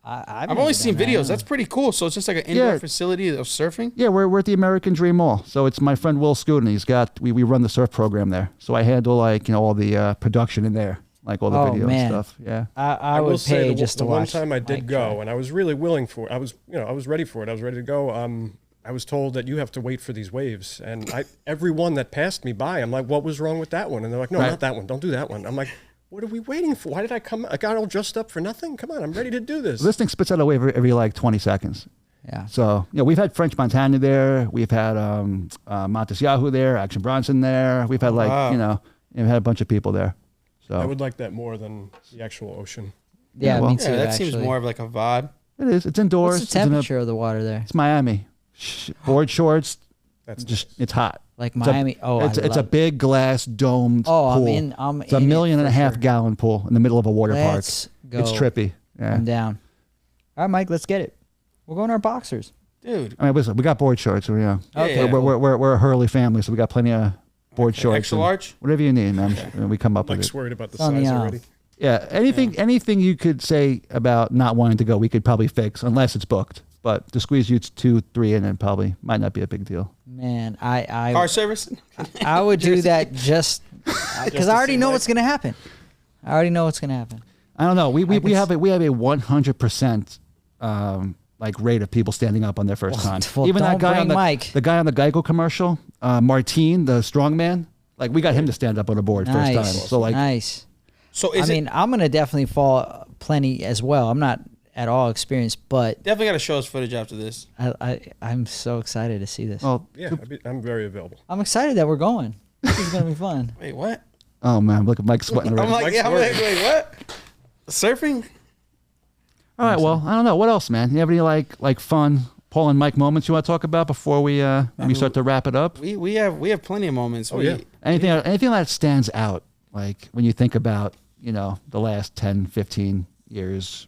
I've I've only never seen done videos. that. That's pretty cool. So it's just like an indoor Yeah. facility of surfing? Yeah, we're at the American Dream Mall. So it's my friend Will Scooten. He's got we run the surf program there. So I handle like all the production in there, like all the Oh, video man. and stuff. Yeah. I will would say pay the, just the to one watch. time I did Mike go, try. and I was really willing for it. I was ready for it. I was ready to go. I was told that you have to wait for these waves, and every one that passed me by, I'm like, what was wrong with that one? And they're like, no, Right. not that one. Don't do that one. I'm like, what are we waiting for? Why did I come? I got all dressed up for nothing. Come on, I'm ready to do this. This thing spits out a wave every like 20 seconds. Yeah. So we've had French Montana there. We've had Montes Yahoo there. Action Bronson there. We've had Wow. we've had a bunch of people there. So I would like that more than the actual ocean. Yeah, well- me too. Yeah, that actually. seems more of like a vibe. it is. It's indoors. What's the temperature of the water there? It's Miami. Board shorts. That's Just it's hot. Like It's a- Miami. it's I a love big glass domed Oh, pool. I'm It's a in it million and a for half sure. gallon pool in the middle of a water Let's park. go. It's trippy. Yeah. I'm down. All right, Mike, let's get it. We're going to our boxers. Dude. I mean, listen, we got board shorts. So, Yeah, Okay. yeah. We're a Hurley family, so we got plenty of board shorts. Extra and large? Whatever you need, man. And we come up with Mike's it. worried about the It's on the size off. already. Yeah, anything you could say about not wanting to go, we could probably fix, unless it's booked. But to squeeze you 2, 3 in, it probably might not be a big deal. Man, Car service? I would do that just because I already know what's going to happen. I already know what's going to happen. I don't know. We can have a 100% like rate of people standing up on their first time. well, Even that don't guy on bring Mike. the guy on the Geico commercial, Martine, the strongman. Like we got him to stand up on a board first time. Nice. So like, nice. So I mean, I'm going to definitely fall plenty as well. I'm not at all experienced, but definitely got to show us footage after this. I'm so excited to see this. well, Yeah, I'm very available. I'm excited that we're going. This is going to be fun. Wait, what? oh man, look at Mike sweating I'm already. like, Mike's yeah, I'm like, worried. wait, what? Surfing? All right, well, I don't know. What else, man? You have any like fun Paul and Mike moments you want to talk about before we start to wrap it up? We have plenty of moments. Oh, yeah. Anything that stands out, like when you think about, the last 10, 15 years?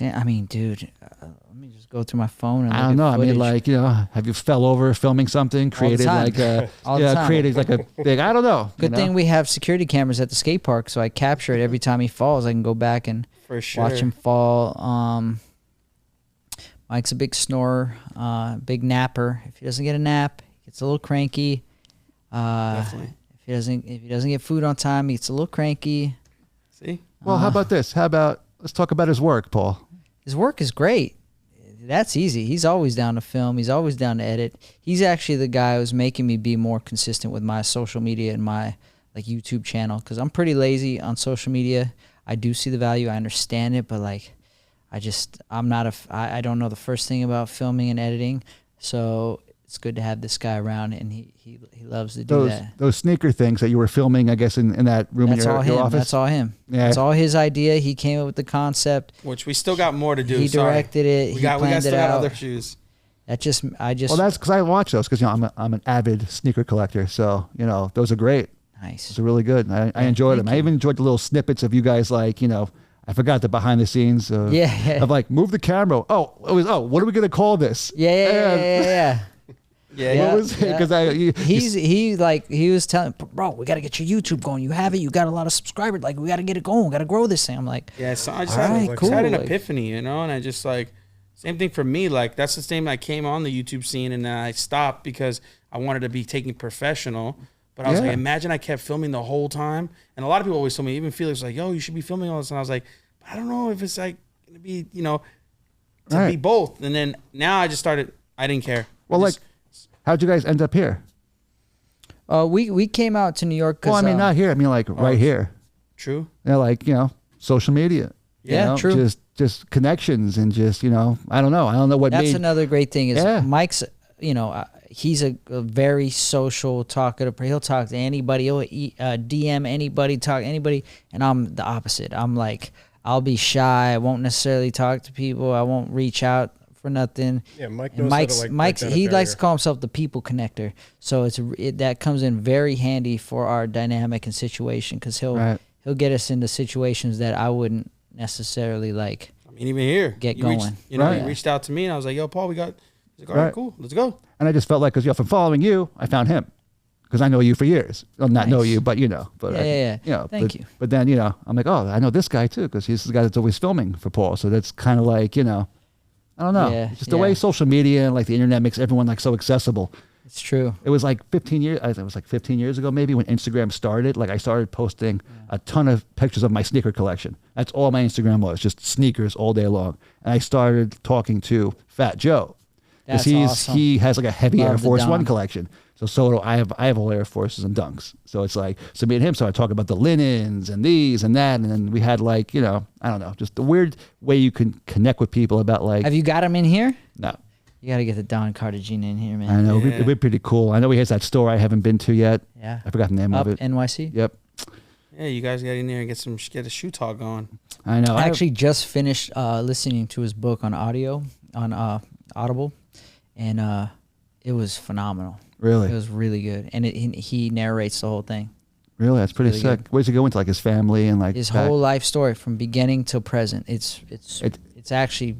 I mean, dude, let me just go through my phone and I look don't at know. I mean, footage. like, have you fell over filming something, created time. like a, All the time. created like a big, I don't know. Good thing we have security cameras at the skate park, so I capture it every time he falls. I can go back and For sure. watch him fall. Mike's a big snorer, big napper. If he doesn't get a nap, he gets a little cranky. Definitely. If he doesn't get food on time, he gets a little cranky. See? Well, how about this? Let's talk about his work, Paul. His work is great. That's easy. He's always down to film. He's always down to edit. He's actually the guy who's making me be more consistent with my social media and my like YouTube channel, because I'm pretty lazy on social media. I do see the value. I understand it, but like I don't know the first thing about filming and editing. So it's good to have this guy around, and he loves to do that. Those sneaker things that you were filming, I guess, in that room That's in all your him. office. That's all him. Yeah. That's all his idea. He came up with the concept. Which we still got more to do. He Sorry. directed it. We He got planned still it got out. other shoes. I just Well, that's because I watch those because I'm an avid sneaker collector. So those are great. nice. Those are really good. I enjoyed them. thank I even enjoyed the little snippets of you guys like I forgot the behind the scenes of, Yeah. of like move the camera. What are we gonna call this? Yeah. Yeah, What was it? Because he was telling, bro, we got to get your YouTube going. You have it. You got a lot of subscribers. Like, we got to get it going. We got to grow this thing. I'm like, Yeah, so I just all had, right, like, cool. had an Like, epiphany, you know, and I just like, same thing for me. Like, that's the same. I came on the YouTube scene and then I stopped because I wanted to be taken professional. But I was like, imagine I kept filming the whole time. And a lot of people always told me, even Felix was like, yo, you should be filming all this. And I was like, I don't know if it's like going to be, you know, to be both. And then now I just started, I didn't care. Well, like, how'd you guys end up here? we came out to New York. Well, I mean, not here. I mean, like right here. True. You know, like, you know, social media. Yeah, you know, true. Just connections and just, you know, I don't know what That's made. another great thing is Yeah. Mike's, you know, he's a very social, talkative. He'll talk to anybody. He'll DM anybody, talk to anybody. And I'm the opposite. I'm like, I'll be shy. I won't necessarily talk to people. I won't reach out for nothing. Yeah, Mike And knows how to, like, Mike's break down a he likes to barrier. call himself the people connector. So that comes in very handy for our dynamic and situation because he'll get us into situations that I wouldn't necessarily like. I mean, even here. Get you going. Reached, you know, you reached out to me and I was like, yo, Paul, we got, he's like, all right, cool, let's go. And I just felt like, because, you know, from following you, I found him. Because I know you for years. Well, not know Nice. you, but, you know. But Yeah. You know, Thank you. But then, you know, I'm like, oh, I know this guy, too, because he's the guy that's always filming for Paul. So that's kind of like, you know, I don't know. Yeah, Just the way social media and, like, the internet makes everyone, like, so accessible. It's true. It was like 15 years. I think it was like 15 years ago, maybe, when Instagram started. Like, I started posting a ton of pictures of my sneaker collection. That's all my Instagram was, just sneakers all day long. And I started talking to Fat Joe because That's awesome. he has like a heavy Love Air the Force Don. One collection. So do I have all Air Forces and Dunks. So it's like, so me and him started talking about the linens and these and that, and then we had, like, you know, I don't know, just the weird way you can connect with people about, like. Have you got him in here? No. You got to get the Don Cartagena in here, man. I know it'd be pretty cool. I know he has that store I haven't been to yet. Yeah. I forgot the name Up of it. NYC. Yep. Yeah, you guys get in there and get a shoe talk going. I know. I actually just finished listening to his book on audio on Audible, and it was phenomenal. Really? It was really good, and he narrates the whole thing. Really, that's pretty really sick. good. What does he go into, like, his family and, like, His back- whole life story from beginning till present. It's actually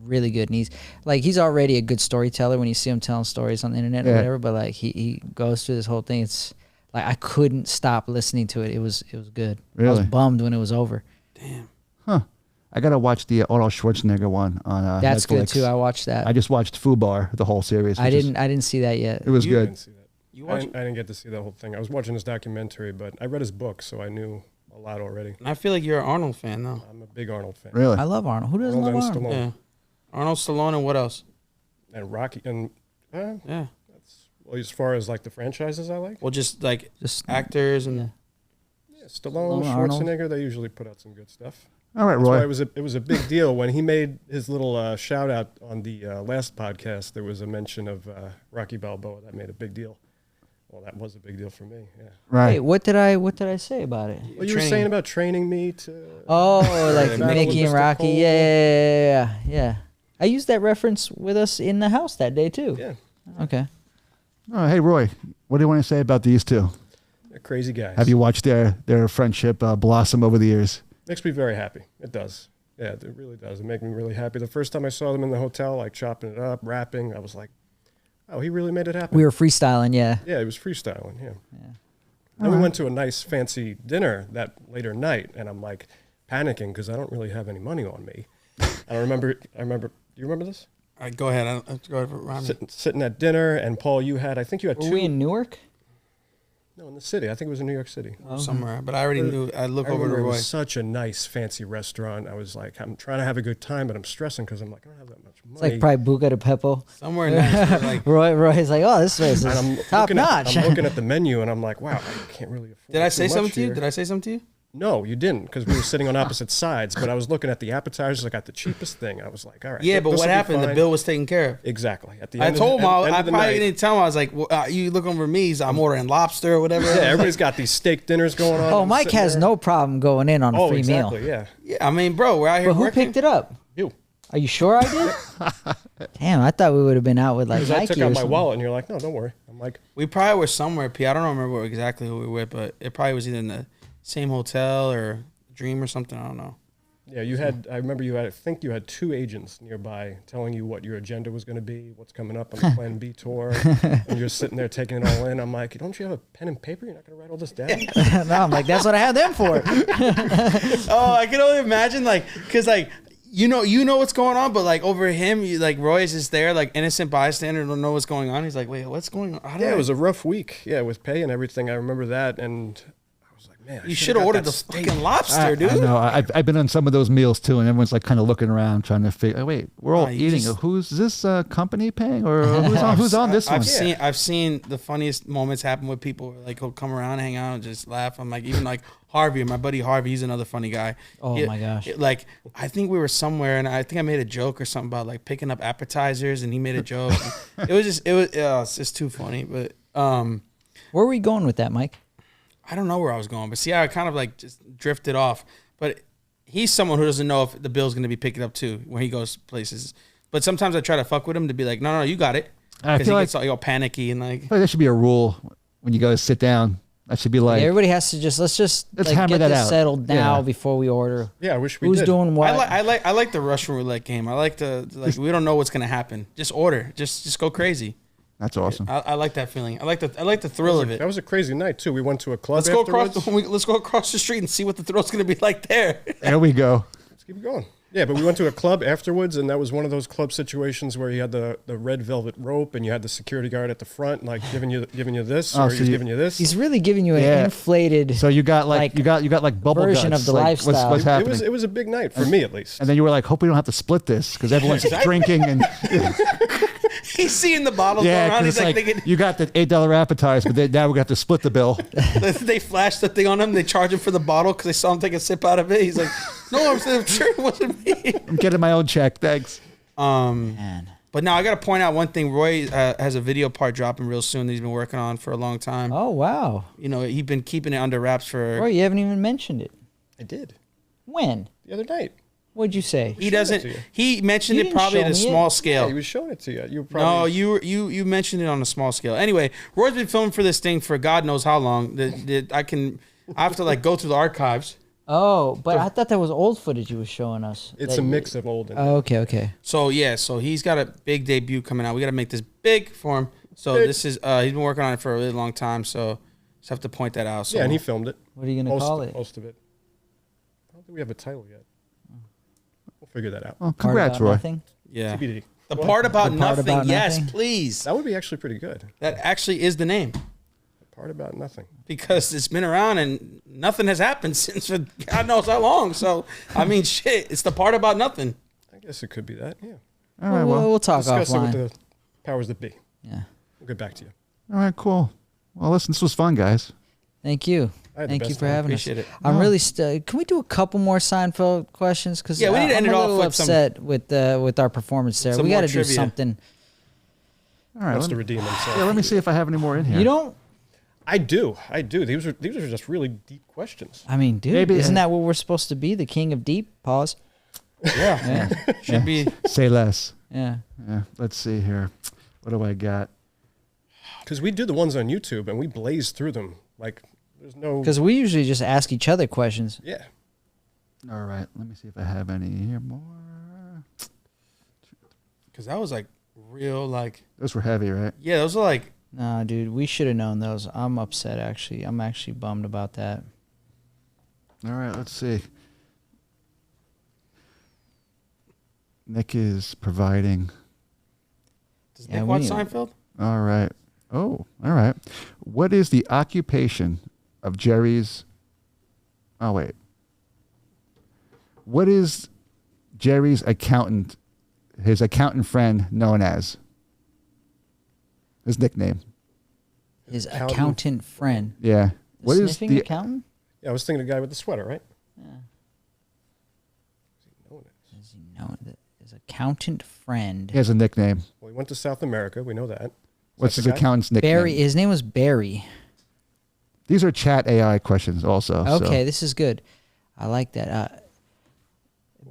really good, and he's already a good storyteller when you see him telling stories on the internet or whatever. But like he goes through this whole thing. It's like I couldn't stop listening to it. It was good. Really? I was bummed when it was over. Damn. Huh. I gotta watch the Arnold Schwarzenegger one on That's Netflix. good too. I watched that. I just watched Fubar, the whole series. I which is- didn't see that yet. It was You good. didn't see that. You I watch didn't, I didn't get to see that whole thing. I was watching his documentary, but I read his book, so I knew a lot already. And I feel like you're an Arnold fan, though. I'm a big Arnold fan. Really? I love Arnold. Who doesn't Arnold love and Arnold? Stallone. Yeah. Arnold, Stallone, and what else? And Rocky, and Yeah. well, as far as like the franchises I like, Well, just like Just actors and. Yeah. yeah, Stallone, Stallone, Arnold. Schwarzenegger, they usually put out some good stuff. All right, That's why Roy. it was a big deal when he made his little shout out on the last podcast. There was a mention of Rocky Balboa that made a big deal. Well, that was a big deal for me. Yeah. Right. Wait, what did I say about it? Well, you were saying about training me to. Oh, like Battle with Mickey and Mr. Rocky. Cole. Yeah. I used that reference with us in the house that day too. Yeah, Okay. Oh, hey, Roy. What do you want to say about these two? they're crazy guys. Have you watched their friendship blossom over the years? Makes me very happy. It does. Yeah, it really does. It makes me really happy. The first time I saw them in the hotel, like chopping it up, rapping, I was like, oh, he really made it happen. We were freestyling, yeah. Yeah, he was freestyling, yeah. And we went to a nice fancy dinner that later night, and I'm like panicking because I don't really have any money on me. I remember, do you remember this? All right, go ahead. Go ahead. Ryan. Sitting at dinner, and Paul, I think you had Were two. we in Newark? No, in the city. I think it was in New York City. Somewhere, but I already knew. I look I over to remember it Roy. was such a nice fancy restaurant. I was like, I'm trying to have a good time, but I'm stressing because I'm like, I don't have that much It's money. like probably Buca de Pepo. Somewhere nice. Like, Roy's like, oh, this place and I'm is top notch. I'm looking at the menu, and I'm like, wow, I can't really afford. did I too say much something to you? here. Did I say something to you? No, you didn't, because we were sitting on opposite sides. But I was looking at the appetizers. I got the cheapest thing. I was like, all right. Yeah, but this'll what be happened? The fine. bill was taken care of. Exactly. At the I end told him. of the, I end of the probably night, didn't tell him. I was like, well, "You look over me. I'm ordering lobster or whatever." yeah, everybody's got these steak dinners going on. Oh, I'm Mike sitting has there. no problem going in on a Oh, free exactly. meal. Yeah. Yeah, I mean, bro, we're out here But who working. picked it up? You. Are you sure I did? Damn, I thought we would have been out with like Because I Nike took or out my something. wallet, and you're like, no, don't worry. I'm like, We probably were somewhere, P. I don't remember exactly who we were with, but it probably was either in the same hotel or Dream or something. I don't know. Yeah, you had. I remember you had. I think you had 2 agents nearby telling you what your agenda was going to be, what's coming up on the Plan B tour, and you're sitting there taking it all in. I'm like, don't you have a pen and paper? You're not going to write all this down? No, I'm like, that's what I have them for. Oh, I can only imagine, like, because, like, you know what's going on, but, like, over him, you, like, Roy is just there, like, innocent bystander, don't know what's going on. He's like, wait, what's going on? Yeah, it was a rough week. Yeah, with pay and everything. I remember that, and I was like, man, You should have ordered the fucking lobster, dude. I know. I've been on some of those meals too, and everyone's like kind of looking around, trying to figure. Wait, we're all eating. Who's this company paying, or who's on this one? I've seen the funniest moments happen with people. Like, he'll come around, hang out, and just laugh. I'm like, even like Harvey, my buddy Harvey, he's another funny guy. Oh my gosh! Like, I think we were somewhere, and I think I made a joke or something about like picking up appetizers, and he made a joke. It's just too funny. But where are we going with that, Mike? I don't know where I was going, but see, I kind of like just drifted off. But he's someone who doesn't know if the bill's going to be picked up too when he goes places. But sometimes I try to fuck with him to be like, no, you got it. I feel he like gets all panicky and like. I feel like that should be a rule when you guys sit down. That should be like Everybody has to let's like, hammer get that this out. settled now Yeah. before we order. yeah, I wish we Who's did. doing what? I like the Russian roulette game. I like we don't know what's going to happen. Just order. Just go crazy. that's awesome. I like that feeling. I like the thrill of it. That was a crazy night too. We went to a club Let's go afterwards. let's go across the street and see what the thrill's going to be like there. There we go. Let's keep it going. Yeah, but we went to a club afterwards, and that was one of those club situations where you had the red velvet rope, and you had the security guard at the front, like giving you this, Oh, or so he's you- giving you this. He's really giving you an Yeah. inflated. So you got like, Like, you got like bubble version guts. of the like, lifestyle. What's happening? it was a big night for me, at least. And then you were like, hope we don't have to split this because everyone's drinking and He's seeing the bottles yeah, go around. 'cause He's it's like, like you got the $8 appetizer, but now we got to split the bill. they flash the thing on him. They charge him for the bottle because they saw him take a sip out of it. He's like, no, I'm sure it wasn't me. I'm getting my own check, thanks. Man. But now I got to point out one thing. Roy has a video part dropping real soon that he's been working on for a long time. Oh wow, You know, he's been keeping it under wraps for. Roy, you haven't even mentioned it. I did When? the other night. What'd you say? He showed it doesn't. to you. He mentioned You it didn't probably show at a me it. small Yeah, scale. he was showing it to you. You No, probably you mentioned it on a small scale. Anyway, Roy's been filming for this thing for God knows how long. That I have to like go through the archives. Oh, but I thought that was old footage you was showing us. It's That a you- mix of old and Oh, okay. So yeah, so he's got a big debut coming out. We got to make this big for him. So Big. this is he's been working on it for a really long time. So just have to point that out. So yeah, and he filmed it. What are you gonna call it? Most of it. I don't think we have a title yet. We'll figure that out. Well, Part congrats, about Roy. nothing? yeah, TBD. the What? part about The part nothing. about Yes, nothing? please. That would be actually pretty good. That actually is the name The part about nothing. because it's been around and nothing has happened since for God knows how long. So I mean, shit, it's the part about nothing. I guess it could be that. Yeah. All right, well, we'll talk Discuss it offline. with the powers that be. Yeah. We'll get back to you. all right, cool. Well, listen, this was fun, guys. Thank you. I had the Thank you best for time. having Appreciate us. it. I'm No. really can we do a couple more Seinfeld questions? Because Yeah, we need to end I'm it a off little with some- upset with our performance there. some We more got to do trivia. something. All right, Wants let to me, redeem himself. yeah, let me see if I have any more in here. You don't. I do. These are just really deep questions. I mean, dude, Maybe- isn't that what we're supposed to be? The king of deep. Pause. Yeah, Yeah. should be. Say less. Yeah. Yeah, let's see here. What do I got? Because we do the ones on YouTube and we blaze through them. Like, there's no. Because we usually just ask each other questions. Yeah. All right, let me see if I have any here more. Because that was like real, like Those were heavy, right? yeah, those are like Nah, dude, we should have known those. I'm upset, actually. I'm actually bummed about that. All right, let's see. Nick is providing. Does Yeah, Nick we watch need- Seinfeld? All right. Oh, all right. What is the occupation of Jerry's? Oh, wait. What is Jerry's accountant, his accountant friend known as? His nickname. His Accountant. accountant friend. Yeah. The What is sniffing the accountant? Yeah, I was thinking the guy with the sweater, right? Yeah. Known as? Does he know that his accountant friend? He has a nickname. Well, he went to South America. We know that. What's that his the guy? accountant's nickname? Barry. His name was Barry. These are chat AI questions also. so- Okay, this is good. I like that.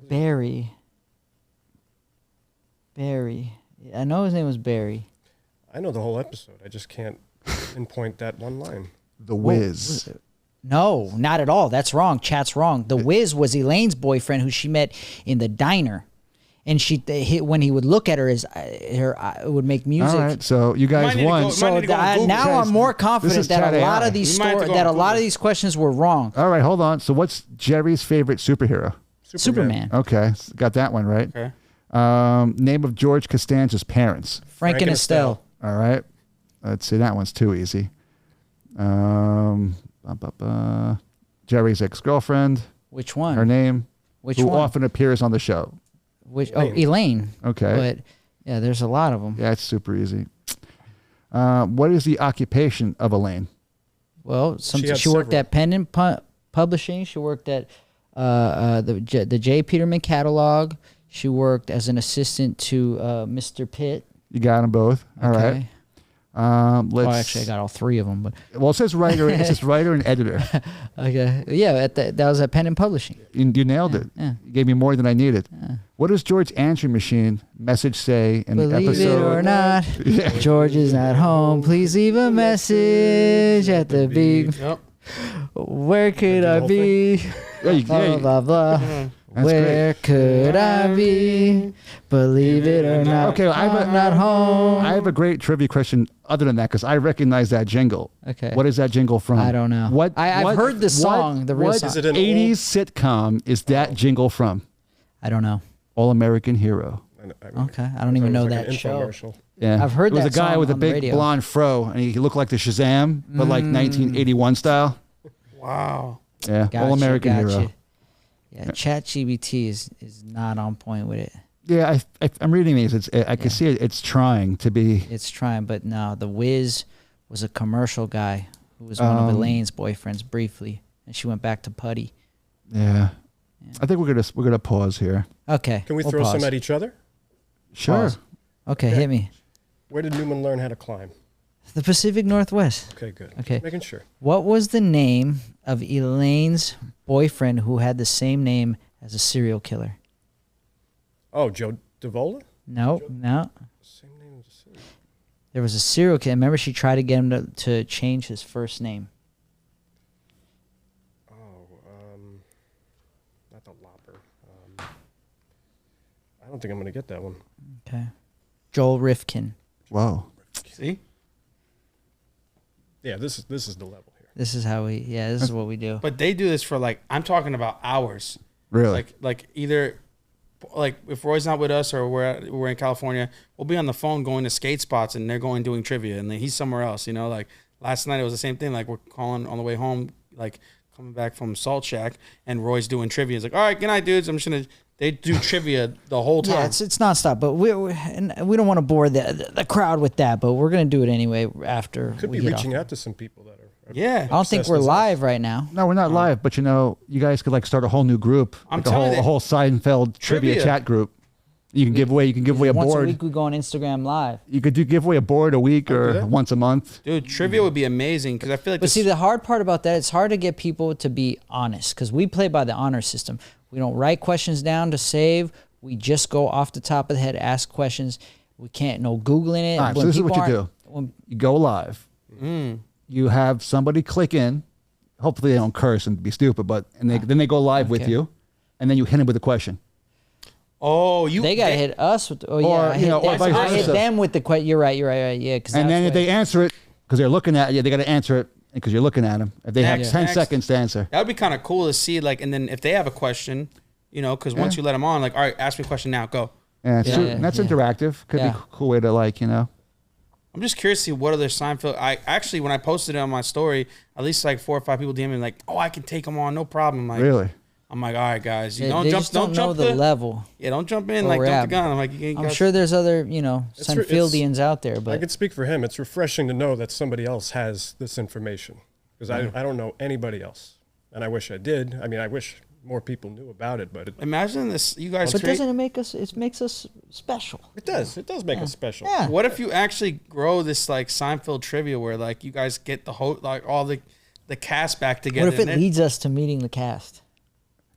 Barry. Barry. I know his name was Barry. I know the whole episode. I just can't pinpoint that one line. The Wiz. No, not at all. That's wrong. Chat's wrong. The Wiz was Elaine's boyfriend, who she met in the diner, and when he would look at her, it would make music. All right, so you guys won. So now I'm more confident that a lot of these questions were wrong. All right, hold on. So what's Jerry's favorite superhero? Superman. Okay, got that one right. Okay. Name of George Costanza's parents. Frank and Estelle. All right. Let's see. That one's too easy. Jerry's ex-girlfriend. Which one? Her name. Which who one? often appears on the show. Elaine. Okay. But yeah, there's a lot of them. Yeah, it's super easy. What is the occupation of Elaine? Well, she worked at Pendant Publishing. She worked at the J. Peterman catalog. She worked as an assistant to Mr. Pitt. You got them both. All right. Actually, I got all three of them. But it says writer. It says writer and editor. Okay. Yeah, that was at Pendant Publishing. You nailed it. Yeah. You gave me more than I needed. Yeah. What does George answering machine message say in the episode? Believe it or not, George is not home. Please leave a message at the beep. Yep. Where could I be? Blah, blah, blah. Where could I be? Believe it or not. Okay, I'm not home. I have a great trivia question other than that because I recognize that jingle. Okay. What is that jingle from? I don't know. I've heard the song, the real song. Is it an 80s sitcom is that jingle from? I don't know. All American Hero. Okay, I don't even know that show. Yeah, I've heard that. It was a guy with a big radio. blonde fro, and he looked like the Shazam, but like 1981 style. Wow. Yeah, All American Hero. Yeah, ChatGPT is not on point with it. Yeah, I'm reading these. I can see it. It's trying to be. It's trying, but no. The Wiz was a commercial guy who was one of Elaine's boyfriends briefly, and she went back to Putty. Yeah. I think we're gonna pause here. Okay. Can we throw some at each other? Sure. Pause. Okay, hit me. Where did Newman learn how to climb? The Pacific Northwest. Okay, good. Okay. Making sure. What was the name of Elaine's boyfriend who had the same name as a serial killer? Oh, Joe Davola? No. Same name as a serial. There was a serial killer. Remember, she tried to get him to change his first name. Not the Lopper. I don't think I'm going to get that one. Okay. Joel Rifkin. Whoa. See? Yeah, this is the level here. This is how this is what we do. But they do this for I'm talking about hours. Really? Like either if Roy's not with us or we're in California, we'll be on the phone going to skate spots and they're doing trivia and then he's somewhere else, like last night it was the same thing. Like we're calling on the way home, like coming back from Salt Shack and Roy's doing trivia. He's like, all right, good night, dudes. I'm just going to, they do trivia the whole time. Yeah, it's nonstop, but we don't want to bore the crowd with that, but we're going to do it anyway after. Could be reaching out to some people that are. Yeah. I don't think we're live right now. No, we're not live, but you guys could start a whole new group, I'm a whole Seinfeld trivia chat group. You can give away a board. Once a week we go on Instagram Live. You could give away a board a week or once a month. Dude, trivia would be amazing because I feel like. But see, the hard part about that, it's hard to get people to be honest because we play by the honor system. We don't write questions down to save. We just go off the top of the head, ask questions. We can't Googling it. All right, so this is what you do. You go live. You have somebody click in. Hopefully they don't curse and be stupid, then they go live with you, and then you hit them with a question. Oh, they gotta hit us with. I hit them with the question. You're right. Yeah, and then if they answer it because they're looking at you, they got to answer it because you're looking at them. If they have 10 seconds to answer, that would be kind of cool to see. And then if they have a question, because once you let them on, all right, ask me a question now, go. Yeah, that's interactive. Could be a cool way to I'm just curious to see what other Seinfeld. When I posted it on my story, at least 4 or 5 people DM me I can take them on, no problem. Really? I'm like, all right, guys, don't jump the level. Yeah, don't jump in jump the gun. I'm like, I'm sure there's other Seinfeldians out there, but I can speak for him. It's refreshing to know that somebody else has this information because I don't know anybody else, and I wish I did. I mean, I wish more people knew about it, but imagine this, you guys. But doesn't it make us? It makes us special. It does. It does make us special. Yeah. What if you actually grow this Seinfeld trivia where you guys get the whole all the cast back together? What if it leads us to meeting the cast?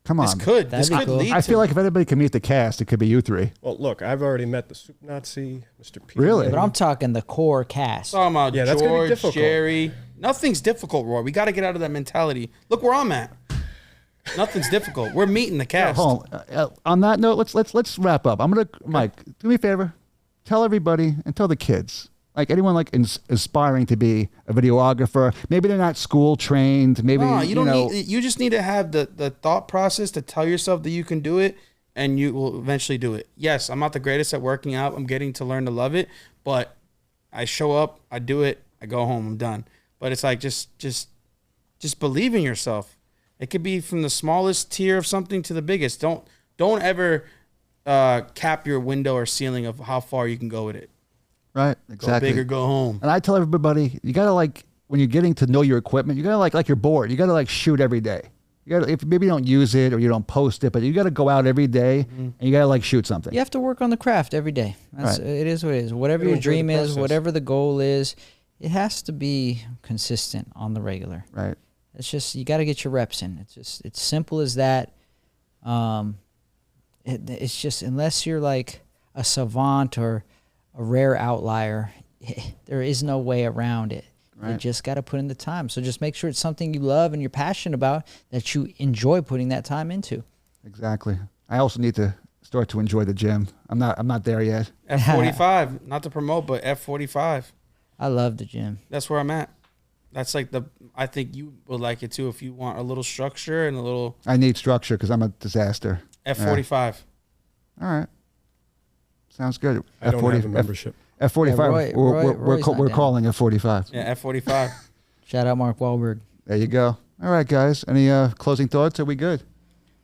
Come on. This could lead. I feel like if anybody can meet the cast, it could be you three. Well, look, I've already met the Soup Nazi, Mr. Peter. Really? But I'm talking the core cast. Talking about that's gonna be George, difficult. Jerry, Nothing's difficult, Roy. We got to get out of that mentality. Look where I'm at. Nothing's difficult. We're meeting the cast. Hold on. On that note, let's wrap up. I'm gonna, Mike, do me a favor. Tell everybody and tell the kids, like anyone like aspiring to be a videographer. Maybe they're not school trained. Maybe No, you know. You just need to have the thought process to tell yourself that you can do it, and you will eventually do it. Yes, I'm not the greatest at working out. I'm getting to learn to love it, but I show up, I do it, I go home, I'm done. But it's like just believe in yourself. It could be from the smallest tier of something to the biggest. Don't ever cap your window or ceiling of how far you can go with it. Right, exactly. Go big or go home. And I tell everybody, you gotta like when you're getting to know your equipment, you gotta like you're bored. You gotta like shoot every day. You gotta, if maybe you don't use it or you don't post it, but you gotta go out every day and you gotta like shoot something. You have to work on the craft every day. That's, Right. It is what it is. Whatever your dream is, whatever the goal is, it has to be consistent on the regular. Right. It's just you got to get your reps in. It's simple as that. It's just unless you're like a savant or a rare outlier, there is no way around it. Right. You just got to put in the time. So just make sure it's something you love and you're passionate about, that you enjoy putting that time into. Exactly. I also need to start to enjoy the gym. I'm not there yet. F45, not to promote, but F45. I love the gym. That's where I'm at. That's like I think you would like it too if you want a little structure and a little. I need structure because I'm a disaster. F45. All right. Sounds good. I don't have a membership. F45. Yeah, We're calling F45. Yeah, F45. Shout out Mark Wahlberg. There you go. All right, guys. Any closing thoughts? Are we good?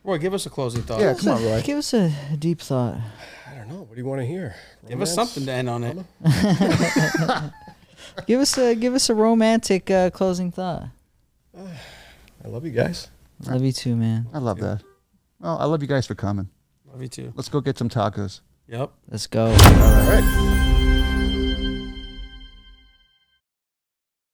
Roy, give us a closing thought. Yeah, come on, Roy. Give us a deep thought. I don't know. What do you want to hear? Give us something to end on it. Give us a romantic closing thought. I love you guys. Love you too, man. I love that. Well, I love you guys for coming. Love you too. Let's go get some tacos. Yep. Let's go. All right.